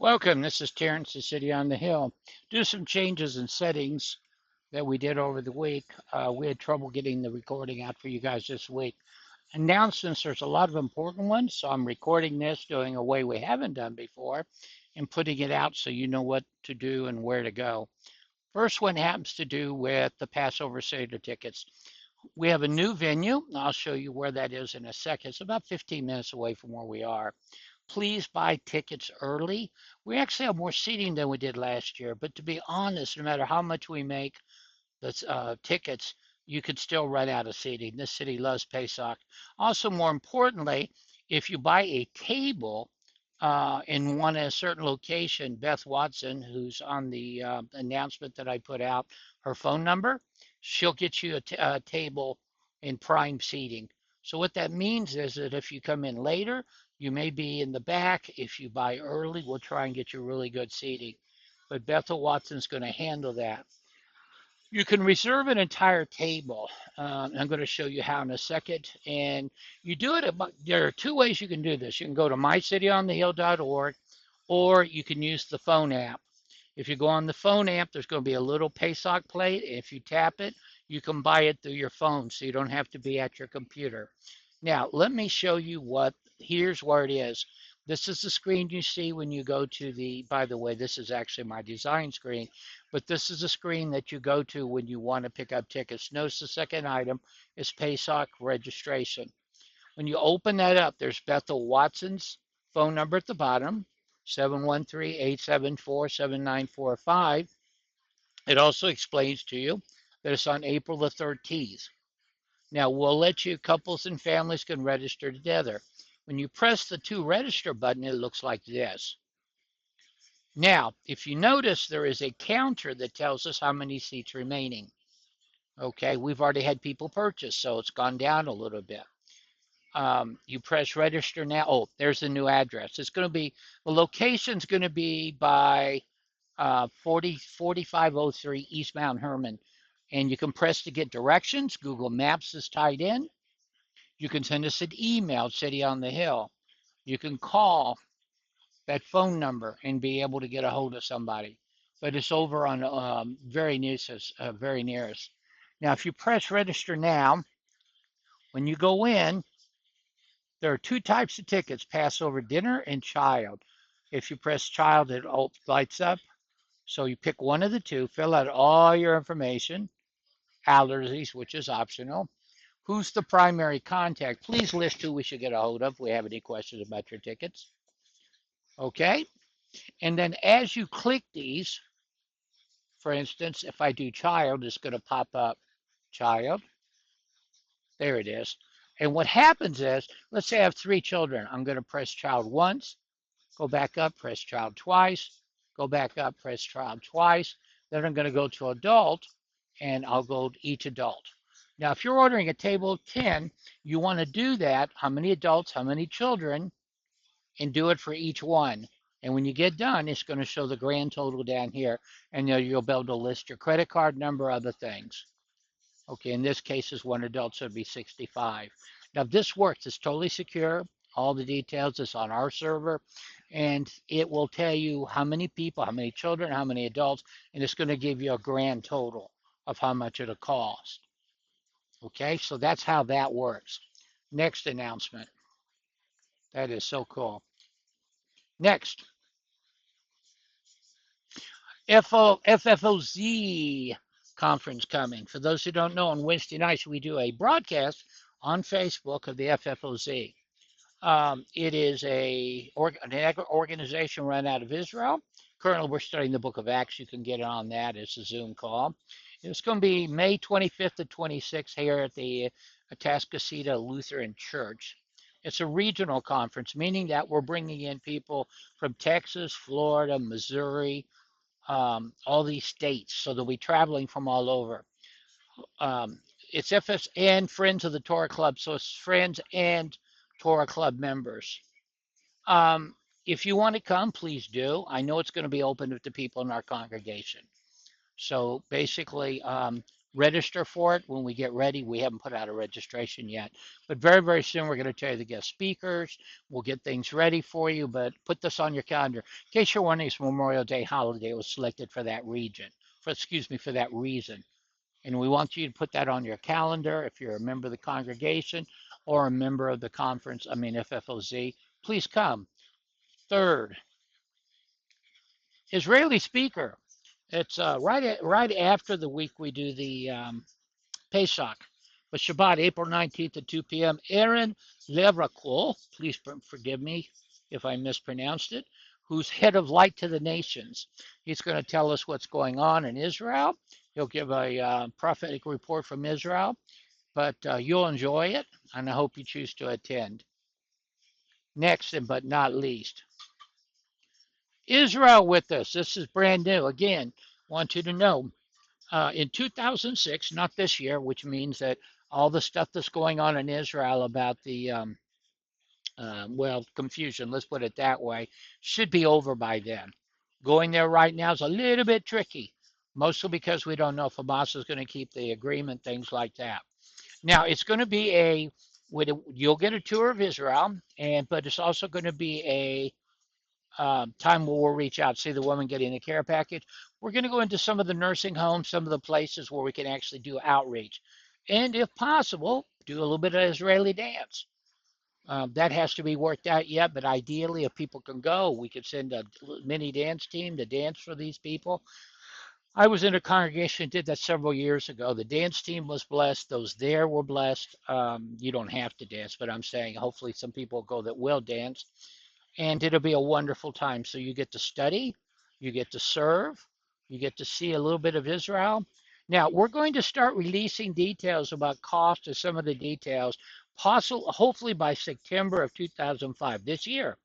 Welcome, this is Terrence, the City on the Hill. Do some changes in settings that we did over the week. We had trouble getting the recording out for you guys this week. Announcements, there's a lot of important ones, so I'm recording this, doing a way we haven't done before, and putting it out so you know what to do and where to go. First one happens to do with the Passover Seder tickets. We have a new venue. I'll show you where that is in a second. It's about 15 minutes away from where we are. Please buy tickets early. We actually have more seating than we did last year, but to be honest, no matter how much we make the tickets, you could still run out of seating. This city loves Pesach. Also, more importantly, if you buy a table in a certain location, Beth Watson, who's on the announcement that I put out, her phone number, she'll get you a table in prime seating. So what that means is that if you come in later, you may be in the back. If you buy early, we'll try and get you really good seating. But Bethel Watson's going to handle that. You can reserve an entire table. I'm going to show you how in a second. And you do it, there are two ways you can do this. You can go to mycityonthehill.org or you can use the phone app. If you go on the phone app, there's going to be a little Pesach plate. If you tap it, you can buy it through your phone so you don't have to be at your computer. Now, let me show you here's where it is. This is the screen you see when you go to by the way, this is actually my design screen, but this is the screen that you go to when you want to pick up tickets. Notice the second item is Pesach registration. When you open that up, there's Bethel Watson's phone number at the bottom, 713-874-7945. It also explains to you that it's on April the 13th. Now, we'll let you, couples and families can register together. When you press the to register button, it looks like this. Now, if you notice, there is a counter that tells us how many seats remaining. Okay, we've already had people purchase, so it's gone down a little bit. You press register now. Oh, there's the new address. It's going to be, the location's going to be by 4503 East Mount Herman. And you can press to get directions. Google Maps is tied in. You can send us an email, City on the Hill. You can call that phone number and be able to get a hold of somebody. But it's over on very near us. Now, if you press register now, when you go in, there are two types of tickets, Passover dinner and child. If you press child, it lights up. So you pick one of the two, fill out all your information, allergies, which is optional. Who's the primary contact? Please list who we should get a hold of if we have any questions about your tickets. Okay? And then as you click these, for instance, if I do child, it's going to pop up child. There it is. And what happens is, let's say I have three children. I'm going to press child once, go back up, press child twice, go back up, press child twice. Then I'm going to go to adult, and I'll go to each adult. Now, if you're ordering a table of 10, you want to do that, how many adults, how many children, and do it for each one. And when you get done, it's going to show the grand total down here, and you'll be able to list your credit card number, other things. Okay, in this case, is one adult, so it'd be 65. Now, if this works, it's totally secure. All the details is on our server, and it will tell you how many people, how many children, how many adults, and it's going to give you a grand total of how much it'll cost. Okay, so that's how that works. Next announcement. That is so cool. Next, FFOZ conference coming. For those who don't know, on Wednesday nights we do a broadcast on Facebook of the FFOZ. It is an organization run out of Israel. Currently, we're studying the book of Acts. You can get it on that. It's a Zoom call. It's going to be May 25th to 26th here at the Atascocita Lutheran Church. It's a regional conference, meaning that we're bringing in people from Texas, Florida, Missouri, all these states. So they'll be traveling from all over. It's FS and Friends of the Torah Club. So it's friends and Torah Club members. If you want to come, please do. I know it's going to be open to people in our congregation. So basically, register for it when we get ready. We haven't put out a registration yet, but very, very soon we're going to tell you the guest speakers. We'll get things ready for you, but put this on your calendar. In case you're wondering, it's Memorial Day holiday was selected for that region, for that reason. And we want you to put that on your calendar if you're a member of the congregation or a member of the conference, FFOZ. Please come. Third, Israeli speaker. It's right after the week we do the Pesach. But Shabbat, April 19th at 2 p.m. Aaron Levrakol, please forgive me if I mispronounced it, who's head of Light to the Nations. He's going to tell us what's going on in Israel. He'll give a prophetic report from Israel, but you'll enjoy it, and I hope you choose to attend. Next, and but not least, Israel with us. This is brand new. Again, want you to know in 2006, not this year, which means that all the stuff that's going on in Israel about the, confusion, let's put it that way, should be over by then. Going there right now is a little bit tricky, mostly because we don't know if Hamas is going to keep the agreement, things like that. Now, it's going to be you'll get a tour of Israel, but it's also going to be a time where we'll reach out, see the woman getting the care package. We're going to go into some of the nursing homes, some of the places where we can actually do outreach. And if possible, do a little bit of Israeli dance. That has to be worked out yet, but ideally, if people can go, we could send a mini dance team to dance for these people. I was in a congregation, did that several years ago. The dance team was blessed. Those there were blessed. You don't have to dance, but I'm saying hopefully some people go that will dance, and it'll be a wonderful time. So you get to study, you get to serve, you get to see a little bit of Israel. Now we're going to start releasing details about cost of some of the details, hopefully by September of 2005 this year,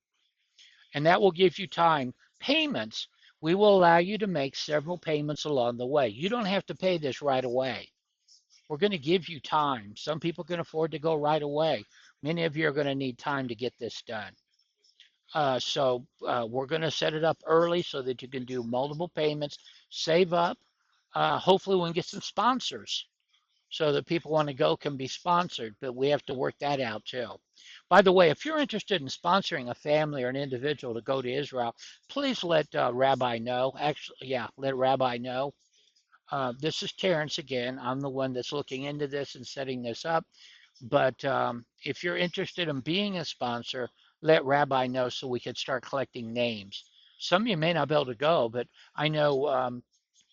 and that will give you time. Payments, we will allow you to make several payments along the way. You don't have to pay this right away. We're going to give you time. Some people can afford to go right away. Many of you are going to need time to get this done. So we're going to set it up early so that you can do multiple payments, save up. Hopefully, we can get some sponsors so that people want to go can be sponsored, but we have to work that out too. By the way, if you're interested in sponsoring a family or an individual to go to Israel, please let Rabbi know. Actually, yeah, let Rabbi know. This is Terrence again. I'm the one that's looking into this and setting this up. But if you're interested in being a sponsor, let Rabbi know so we can start collecting names. Some of you may not be able to go, but I know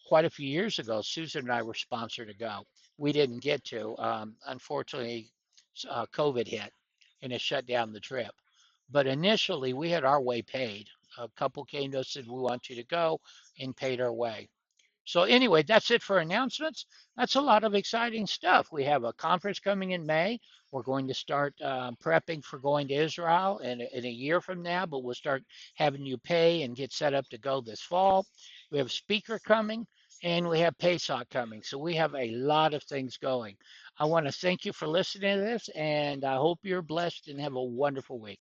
quite a few years ago, Susan and I were sponsored to go. We didn't get to. Unfortunately, COVID hit and it shut down the trip. But initially, we had our way paid. A couple came to us and said, we want you to go, and paid our way. So anyway, that's it for announcements. That's a lot of exciting stuff. We have a conference coming in May. We're going to start prepping for going to Israel in a year from now, but we'll start having you pay and get set up to go this fall. We have a speaker coming, and we have Pesach coming. So we have a lot of things going. I want to thank you for listening to this, and I hope you're blessed and have a wonderful week.